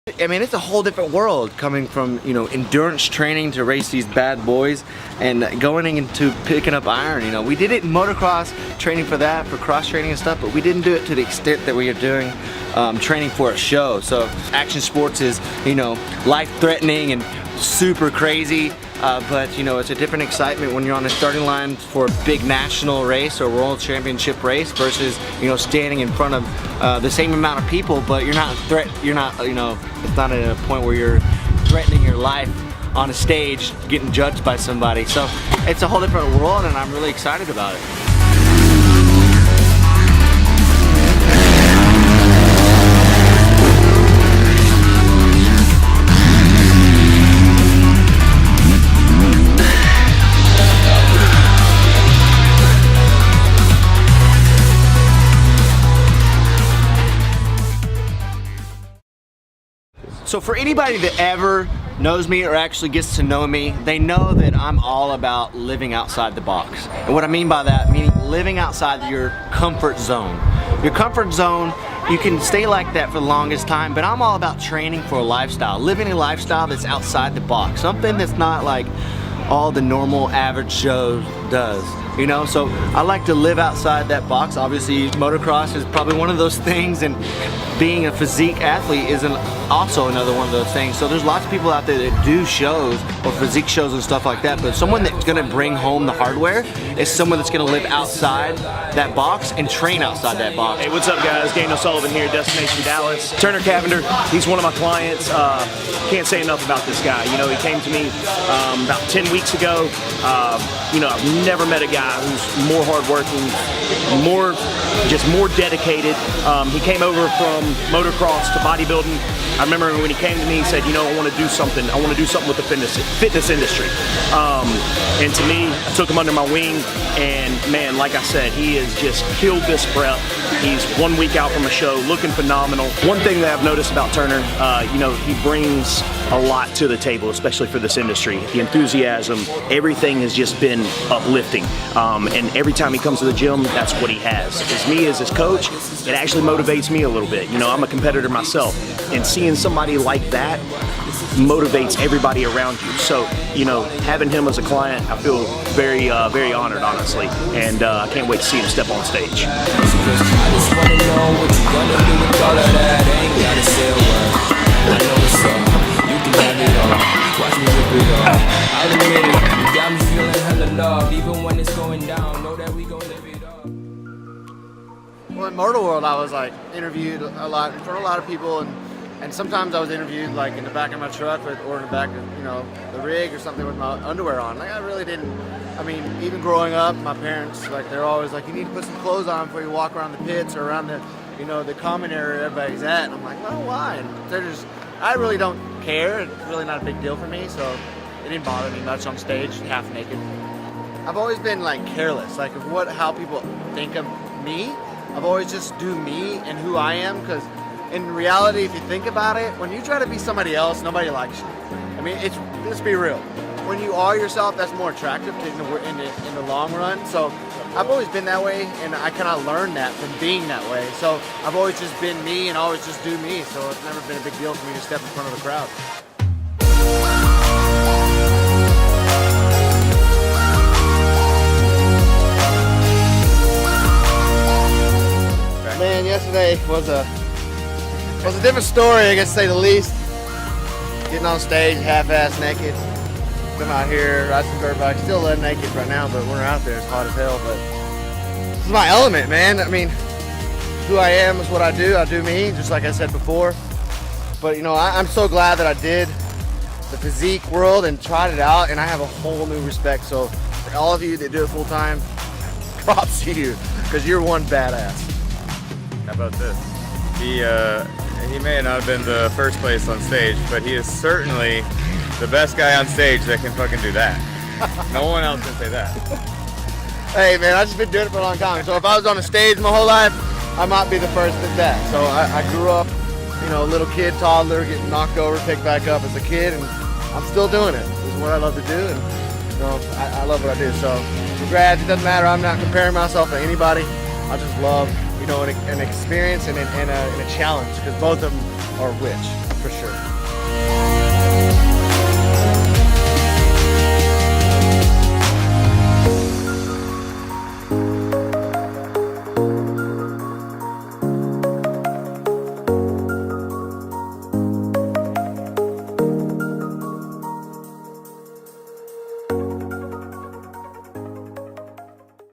I mean, it's a whole different world coming from, you know, endurance training to race these bad boys and going into picking up iron. You know, we did it in motocross, training for that, for cross training and stuff, but we didn't do it to the extent that we are doing training for a show. So action sports is, you know, life-threatening and super crazy, but you know, it's a different excitement when you're on the starting line for a big national race or world championship race versus, you know, standing in front of the same amount of people, but you're not you know, it's not at a point where you're threatening your life on a stage getting judged by somebody. So it's a whole different world and I'm really excited about it. So for anybody that ever knows me or actually gets to know me, they know that I'm all about living outside the box. And what I mean by that, meaning living outside your comfort zone. Your comfort zone, you can stay like that for the longest time, but I'm all about training for a lifestyle, living a lifestyle that's outside the box, something that's not like all the normal average show does. You know, so I like to live outside that box. Obviously, motocross is probably one of those things, and being a physique athlete is also another one of those things. So there's lots of people out there that do shows or physique shows and stuff like that, but someone that's gonna bring home the hardware is someone that's gonna live outside that box and train outside that box. Hey, what's up guys? Daniel Sullivan here, Destination Dallas. Turner Cavender, he's one of my clients. Can't say enough about this guy. You know, he came to me about 10 weeks ago. You know, I've never met a guy who's more hardworking, more dedicated. He came over from motocross to bodybuilding. I remember when he came to me, he said, you know, I want to do something with the fitness industry. And to me, I took him under my wing, and man, like I said, he has just killed this prep. He's 1 week out from a show, looking phenomenal. One thing that I've noticed about Turner, you know, he brings a lot to the table, especially for this industry. The enthusiasm, everything has just been uplifting. And every time he comes to the gym, that's what he has. As me as his coach, it actually motivates me a little bit. You know, I'm a competitor myself, and seeing somebody like that motivates everybody around you. So, you know, having him as a client, I feel very, very honored, honestly, and I can't wait to see him step on stage. Well, in Motor World, I was like interviewed a lot in front of a lot of people, and sometimes I was interviewed like in the back of my truck or in the back of, you know, the rig or something with my underwear on. Like I really didn't. I mean, even growing up, my parents, like, they're always like, you need to put some clothes on before you walk around the pits or around the, you know, the common area everybody's at. And I'm like, well, why? And they're just, I really don't care. It's really not a big deal for me, so it didn't bother me much on stage, half naked. I've always been like careless, like of how people think of me. I've always just do me and who I am, because in reality, if you think about it, when you try to be somebody else, nobody likes you. I mean, let's be real. When you are yourself, that's more attractive in the long run. So I've always been that way, and I kind of learned that from being that way. So I've always just been me and always just do me. So it's never been a big deal for me to step in front of the crowd. Man, yesterday was a different story, I guess to say the least. Getting on stage half-ass naked. Come out here, ride some dirt bikes. Still naked right now, but when we're out there, it's hot as hell. But this is my element, man. I mean, who I am is what I do. I do me, just like I said before. But you know, I'm so glad that I did the physique world and tried it out, and I have a whole new respect. So for all of you that do it full time, props to you, because you're one badass. How about this? He may not have been the first place on stage, but he is certainly the best guy on stage that can fucking do that. No one else can say that. Hey man, I've just been doing it for a long time. So if I was on a stage my whole life, I might be the first at that. So I grew up, you know, a little kid, toddler, getting knocked over, picked back up as a kid, and I'm still doing it. This is what I love to do, and you know, I love what I do. So congrats, it doesn't matter. I'm not comparing myself to anybody. I just love, you know, an experience and a challenge, because both of them are rich.